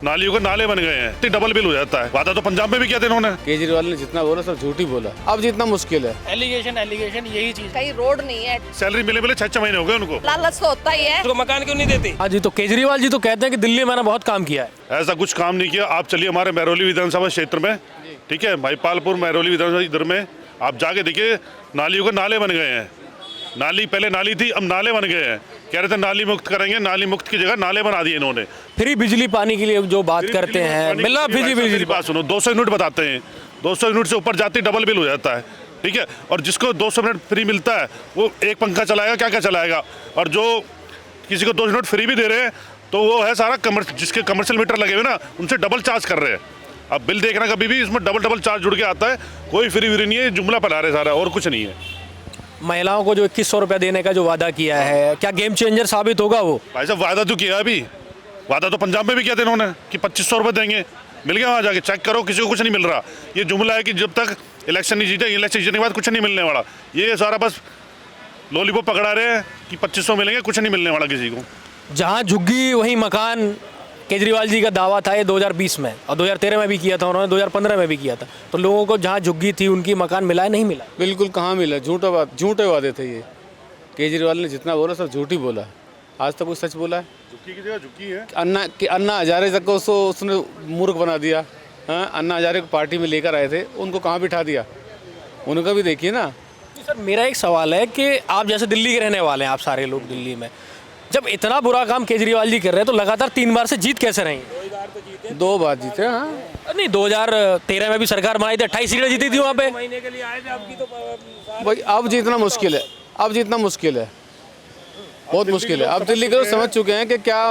नालियों के नाले बन गए हैं, डबल बिल हो जाता है। वादा तो पंजाब में भी किया था इन्होंने। केजरीवाल ने जितना बोला सब झूठ ही बोला। अब जितना मुश्किल है एलिगेशन यही चीज। कहीं रोड नहीं है, सैलरी मिले 6 महीने हो गए उनको। लालच तो होता ही है। तो मकान क्यों नहीं देते? हाँ जी, तो केजरीवाल जी तो कहते हैं कि दिल्ली में मैंने बहुत काम किया है। ऐसा कुछ काम नहीं किया। आप चलिए हमारे महरौली विधानसभा क्षेत्र में, ठीक है, भाईपालपुर महरौली विधानसभा इधर में आप जाके देखिए, नालियों के नाले बन गए हैं। नाली पहले नाली थी, अब नाले बन गए हैं। कह रहे थे नाली मुक्त करेंगे, नाली मुक्त की जगह नाले बना दिए इन्होंने। फ्री बिजली पानी के लिए जो बात करते हैं, मिला बिजली बात सुनो, 200 यूनिट बताते हैं, 200 यूनिट से ऊपर जाती डबल बिल हो जाता है, ठीक है। और जिसको 200 यूनिट फ्री मिलता है वो एक पंखा चलाएगा, क्या क्या चलाएगा। और जो किसी को 200 यूनिट फ्री भी दे रहे हैं तो वो है सारा जिसके कमर्शियल मीटर लगे हुए ना, उनसे डबल चार्ज कर रहे हैं। अब बिल देखना कभी भी इसमें डबल चार्ज जुड़ के आता है। कोई फ्री व्री नहीं है, जुमला फैला रहे सारा, और कुछ नहीं है। महिलाओं को जो 2100 रुपया देने का जो वादा किया है, क्या गेम चेंजर साबित होगा वो? भाई साहब वादा तो किया, अभी वादा तो पंजाब में भी किया था इन्होंने कि 2500 रुपये देंगे। मिल गया? वहाँ जाके चेक करो, किसी को कुछ नहीं मिल रहा। ये जुमला है कि जब तक इलेक्शन नहीं जीते, इलेक्शन जीतने के बाद कुछ नहीं मिलने वाला। ये सारा बस लॉलीपॉप पकड़ा रहे हैं कि 2500 मिलेंगे, कुछ नहीं मिलने वाला किसी को। जहाँ झुग्गी वहीं मकान, केजरीवाल जी का दावा था ये 2020 में, और 2013 में भी किया था उन्होंने, 2015 में भी किया था। तो लोगों को जहाँ झुग्गी थी उनकी मकान मिला है, नहीं मिला? बिल्कुल कहाँ मिला, झूठे वादे थे ये। केजरीवाल ने जितना बोला सब झूठ ही बोला। आज तक कुछ सच बोला है? झुक्की की जगह झुक्की है। अन्ना हजारे तक को उसने मूर्ख बना दिया। हाँ, अन्ना हजारे को पार्टी में लेकर आए थे, उनको कहाँ बिठा दिया, उनका भी देखिए ना। सर मेरा एक सवाल है कि आप जैसे दिल्ली के रहने वाले हैं, आप सारे लोग दिल्ली में, जब इतना बुरा काम केजरीवाल जी कर रहे हैं तो लगातार 3 बार से जीत कैसे रही? 2 बार जीते। हाँ नहीं, 2013 में भी सरकार बनाई थी, 28 सीटें जीती थी वहाँ पे। महीने के लिए आए थे, आपकी तो भाई अब जीतना मुश्किल है, अब जीतना मुश्किल है, बहुत मुश्किल है। अब दिल्ली के लोग समझ चुके हैं कि क्या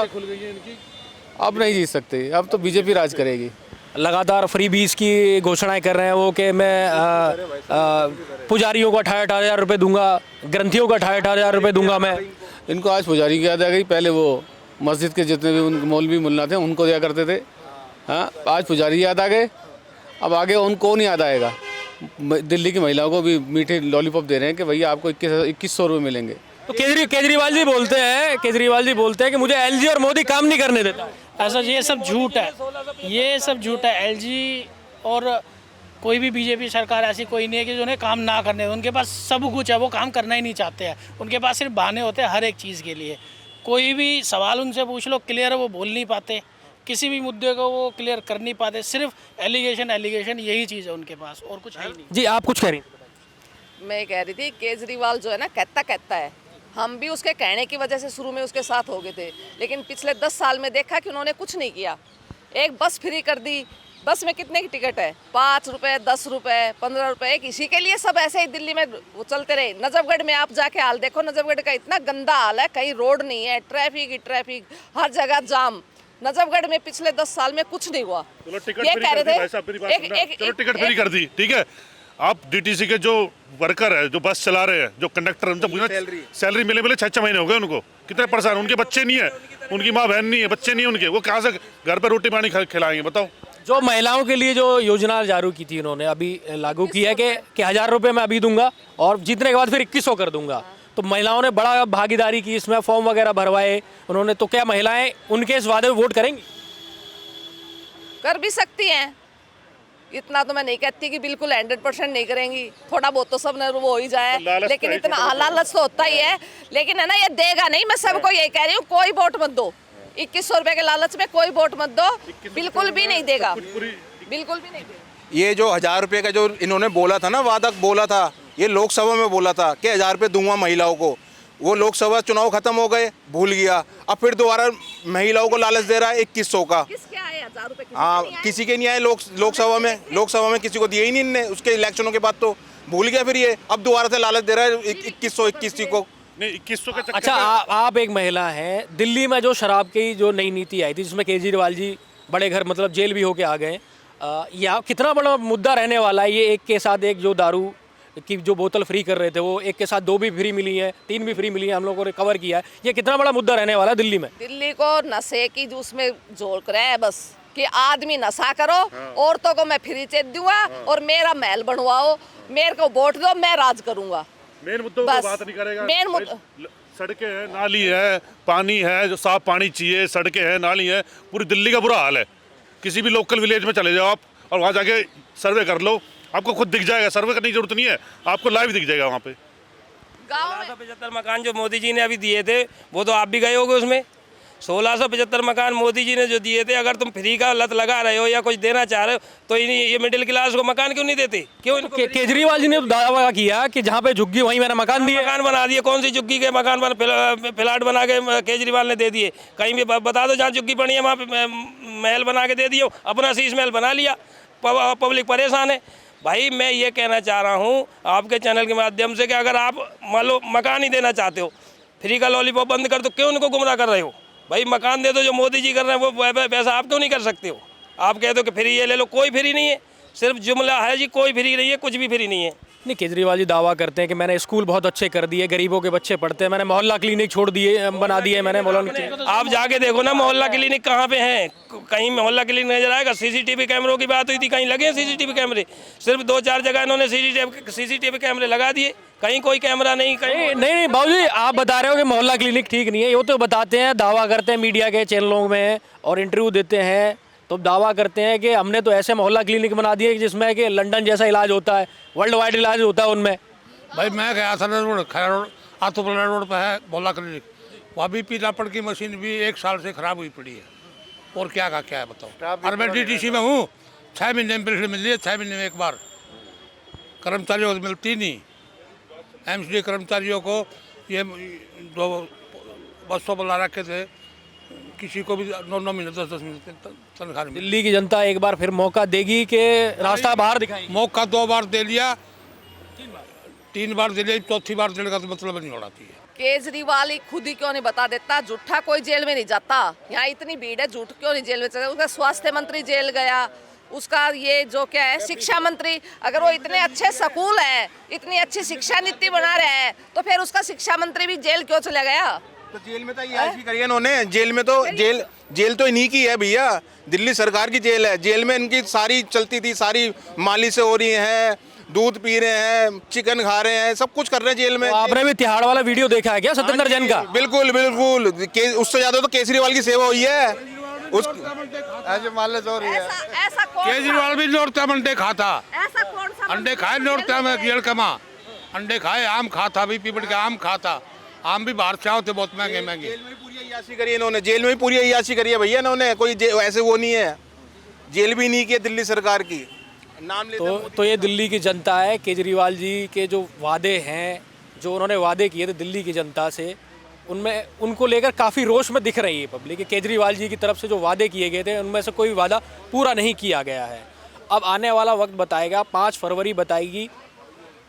अब नहीं जीत सकते, अब तो बीजेपी राज करेगी। लगातार फ्री बीज की घोषणाएं कर रहे हैं वो कि मैं पुजारियों को 18,000 रुपये दूंगा, ग्रंथियों को 18,000 रुपये दूंगा मैं। इनको आज पुजारी की याद आ गई। पहले वो मस्जिद के जितने भी उनके मौलवी मुल्ला थे उनको दिया करते थे। हाँ, आज पुजारी याद आ गए, अब आगे उनको नहीं याद आएगा। दिल्ली की महिलाओं को भी मीठे लॉलीपॉप दे रहे हैं कि भैया आपको 2100 रुपये मिलेंगे। तो केजरीवाल जी बोलते हैं कि मुझे एलजी और मोदी काम नहीं करने देता। ऐसा ये सब झूठ है, ये सब झूठ है। एलजी और कोई भी बीजेपी सरकार ऐसी कोई नहीं है कि जो उन्हें काम ना करने दे। उनके पास सब कुछ है, वो काम करना ही नहीं चाहते हैं। उनके पास सिर्फ बहाने होते हैं हर एक चीज़ के लिए। कोई भी सवाल उनसे पूछ लो क्लियर है, वो बोल नहीं पाते। किसी भी मुद्दे को वो क्लियर कर नहीं पाते। सिर्फ एलिगेशन यही चीज़ है उनके पास, और कुछ है ही नहीं। जी आप कुछ कह रही थी? मैं कह रही थी केजरीवाल जो है ना कहता है, हम भी उसके कहने की वजह से शुरू में उसके साथ हो गए थे, लेकिन पिछले 10 साल में देखा कि उन्होंने कुछ नहीं किया। एक बस फ्री कर दी, बस में कितने की टिकट है? 5 रुपए, 10 रुपए, 15 रुपए। इसी के लिए सब ऐसे ही दिल्ली में वो चलते रहे। नजफगढ़ में आप जाके हाल देखो, नजफगढ़ का इतना गंदा हाल है, कहीं रोड नहीं है, ट्रैफिक, हर जगह जाम। नजफगढ़ में पिछले 10 साल में कुछ नहीं हुआ। चलो टिकट फ्री कर दी, ठीक है। आप डीटीसी के जो वर्कर है, जो बस चला रहे हैं, जो कंडक्टर, उनसे पूछना सैलरी मिले 6 महीने हो गए उनको। कितने परेशान, उनके बच्चे नहीं है, उनकी माँ बहन नहीं है, बच्चे नहीं है उनके, वो कहाँ से घर पर रोटी पानी खिलाएंगे बताओ। जो महिलाओं के लिए जो योजना जारी की थी उन्होंने, अभी लागू की है कि 1000 रुपये मैं अभी दूंगा और जीतने के बाद फिर 2100 कर दूंगा। तो महिलाओं ने बड़ा भागीदारी की इसमें, फॉर्म वगैरह भरवाए उन्होंने। तो क्या महिलाएं उनके इस वादे में वोट करेंगी? कर भी सकती हैं, इतना तो मैं नहीं कहती कि बिल्कुल 100% नहीं करेंगी। थोड़ा बहुत तो सब ने वो हो ही जाए, लेकिन इतना लालच तो होता ही है। लेकिन है ना, ये देगा नहीं। मैं सबको यही कह रही हूँ, कोई वोट मत दो। 2100 रुपए के लालच में कोई वोट मत दो, बिल्कुल भी नहीं देगा, बिल्कुल भी नहीं देगा। ये जो 1000 रुपये का जो इन्होंने बोला था ना, वादा बोला था, ये लोकसभा में बोला था कि 1000 रुपये दूंगा महिलाओं को। वो लोकसभा चुनाव खत्म हो गए, भूल गया। अब फिर दोबारा महिलाओं को लालच दे रहा है 2100 का। किसके आए 1000 रुपए? हाँ, किसी के नहीं आए। लोकसभा में किसी को दिए ही नहीं इनने। उसके इलेक्शनों के बाद तो भूल गया। फिर ये अब दोबारा से लालच दे रहा है 2100 को। नहीं, 2100 का चक्कर। अच्छा, आप एक महिला हैं। दिल्ली में जो शराब की जो नई नीति आई थी, जिसमें केजरीवाल जी बड़े घर मतलब जेल भी होके आ गए, यह कितना बड़ा मुद्दा रहने वाला है? ये एक के साथ एक जो दारू की जो बोतल फ्री कर रहे थे, वो एक के साथ 2 भी फ्री मिली है, 3 भी फ्री मिली है, हम लोगों ने कवर किया है। ये कितना बड़ा मुद्दा रहने वाला है दिल्ली में? दिल्ली को नशे की जो उसमें जोड़ रहे हैं बस, कि आदमी नशा करो, औरतों को मैं फ्री चेक दूंगा और मेरा महल बनवाओ, मेरे को वोट दो, मैं राज करूंगा। मेन मुद्दों की बात नहीं करेगा। सड़कें हैं, नाली है, पानी है, जो साफ पानी चाहिए, सड़कें हैं, नाली है, पूरी दिल्ली का बुरा हाल है। किसी भी लोकल विलेज में चले जाओ आप और वहाँ जाके सर्वे कर लो, आपको खुद दिख जाएगा। सर्वे करने की जरूरत नहीं है, आपको लाइव दिख जाएगा वहाँ पे। गाँव में 1675 मकान जो मोदी जी ने अभी दिए थे वो तो आप भी गए होगे उसमें। 1675 मकान मोदी जी ने जो दिए थे, अगर तुम फ्री का लत लगा रहे हो या कुछ देना चाह रहे हो तो ये मिडिल क्लास को मकान क्यों नहीं देते? क्यों इनको केजरीवाल जी ने तो दावा किया कि जहाँ पे झुग्गी वहीं मैंने मकान दिए। मकान बना दिए? कौन सी झुग्गी के मकान फ्लैट बना के केजरीवाल ने दे दिए? कहीं भी बता दो जहाँ झुग्गी पड़ी है वहाँ पे महल बना के दे दिए, अपना शीश महल बना लिया, पब्लिक परेशान है। भाई मैं ये कहना चाह रहा हूँ आपके चैनल के माध्यम से कि अगर आप मान लो मकान ही देना चाहते हो, फ्री का लॉलीपॉप बंद कर दो, क्यों उनको गुमराह कर रहे हो? भाई मकान दे दो, जो मोदी जी कर रहे हैं वो वैसा आप क्यों नहीं कर सकते हो? आप कहते हो कि फ्री ये ले लो, कोई फ्री नहीं है, सिर्फ जुमला है जी, कोई फ्री नहीं है, कुछ भी फ्री नहीं है। नहीं, केजरीवाल जी दावा करते हैं कि मैंने स्कूल बहुत अच्छे कर दिए, गरीबों के बच्चे पढ़ते हैं, मैंने मोहल्ला क्लिनिक छोड़ दिए, बना दिए मैंने मोहल्ला। आप जाके देखो ना मोहल्ला क्लिनिक कहाँ पे हैं, कहीं मोहल्ला क्लिनिक नजर आएगा? सीसीटीवी कैमरों की बात हुई थी, कहीं लगे हैं सीसीटीवी कैमरे? सिर्फ 2-4 जगह इन्होंने सीसीटीवी कैमरे लगा दिए, कहीं कोई कैमरा नहीं। कहीं नहीं बाबूजी, आप बता रहे हो कि मोहल्ला क्लिनिक ठीक नहीं है, ये तो बताते हैं, दावा करते हैं मीडिया के चैनलों में और इंटरव्यू देते हैं, तो दावा करते हैं कि हमने तो ऐसे मोहल्ला क्लिनिक बना दिए जिसमें कि लंदन जैसा इलाज होता है, वर्ल्ड वाइड इलाज होता है उनमें। भाई मैं गया था रोड, खैरा रोड, आतोपला रोड पे है मोहल्ला क्लिनिक, वहाँ भी पीलापड़ की मशीन भी 1 साल से खराब हुई पड़ी है, और क्या का क्या है बताओ। और मैं DTC में हूँ, 6 महीने में पेंशन मिल रही है, 6 महीने में एक बार, कर्मचारियों को मिलती नहीं। MCD कर्मचारियों को ये 200 बुला रखे थे, किसी को भी 9 महीने 10 महीने तनख्वाह नहीं मिली। दिल्ली की जनता एक बार फिर मौका देगी कि रास्ता बाहर दिखाएगी। मौका 2 बार दे लिया, 3 बार दे लिया, चौथी बार देने का तो मतलब नहीं उड़ाती है। केजरीवाल ही खुद ही क्यों नहीं बता देता? झूठा कोई जेल में नहीं जाता। यहाँ इतनी भीड़ है, झूठ क्यों नहीं जेल में चला? उसका स्वास्थ्य मंत्री जेल गया, उसका ये जो क्या है शिक्षा मंत्री, अगर वो इतने अच्छे स्कूल है, इतनी अच्छी शिक्षा नीति बना रहे हैं, तो फिर उसका शिक्षा मंत्री भी जेल क्यों चला गया? तो जेल में तो अय्याशी करी है इन्होंने, जेल में तो जेल तो इन्हीं की है भैया, दिल्ली सरकार की जेल है। जेल में इनकी सारी चलती थी, सारी माली से हो रही है, दूध पी रहे हैं, चिकन खा रहे हैं, सब कुछ कर रहे हैं जेल में। आपने भी तिहाड़ वाला वीडियो देखा है क्या सत्येंद्र जैन का? बिल्कुल बिल्कुल, उससे ज्यादा तो केजरीवाल की सेवा हुई है। ऐसा कौन केजरीवाल भी नोरता मंडे खाता, ऐसा कौन सा अंडे खाए नोरता में गियर कमा, अंडे खाए, आम खाता भी, पीपड़ के आम खाता, आम भी बाहर से होते बहुत महंगे महंगे। जेल में पूरी अय्याशी करी है इन्होंने, जेल में पूरी अय्याशी करी है भैया इन्होंने, कोई ऐसे वो नहीं है, जेल भी नहीं की है दिल्ली सरकार की, नाम लेते तो ये दिल्ली की जनता है। केजरीवाल जी के जो वादे हैं, जो उन्होंने वादे किए थे दिल्ली की जनता से, उनमें उनको लेकर काफ़ी रोष में दिख रही है पब्लिक। केजरीवाल जी की तरफ से जो वादे किए गए थे उनमें से कोई वादा पूरा नहीं किया गया है। अब आने वाला वक्त बताएगा, 5 फरवरी बताएगी,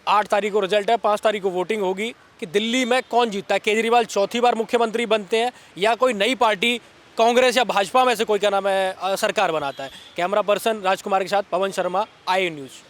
8 तारीख को रिजल्ट है, 5 तारीख को वोटिंग होगी कि दिल्ली में कौन जीतता है। केजरीवाल चौथी बार मुख्यमंत्री बनते हैं या कोई नई पार्टी कांग्रेस या भाजपा में से कोई क्या नाम है सरकार बनाता है। कैमरा पर्सन राजकुमार के साथ पवन शर्मा, IANews।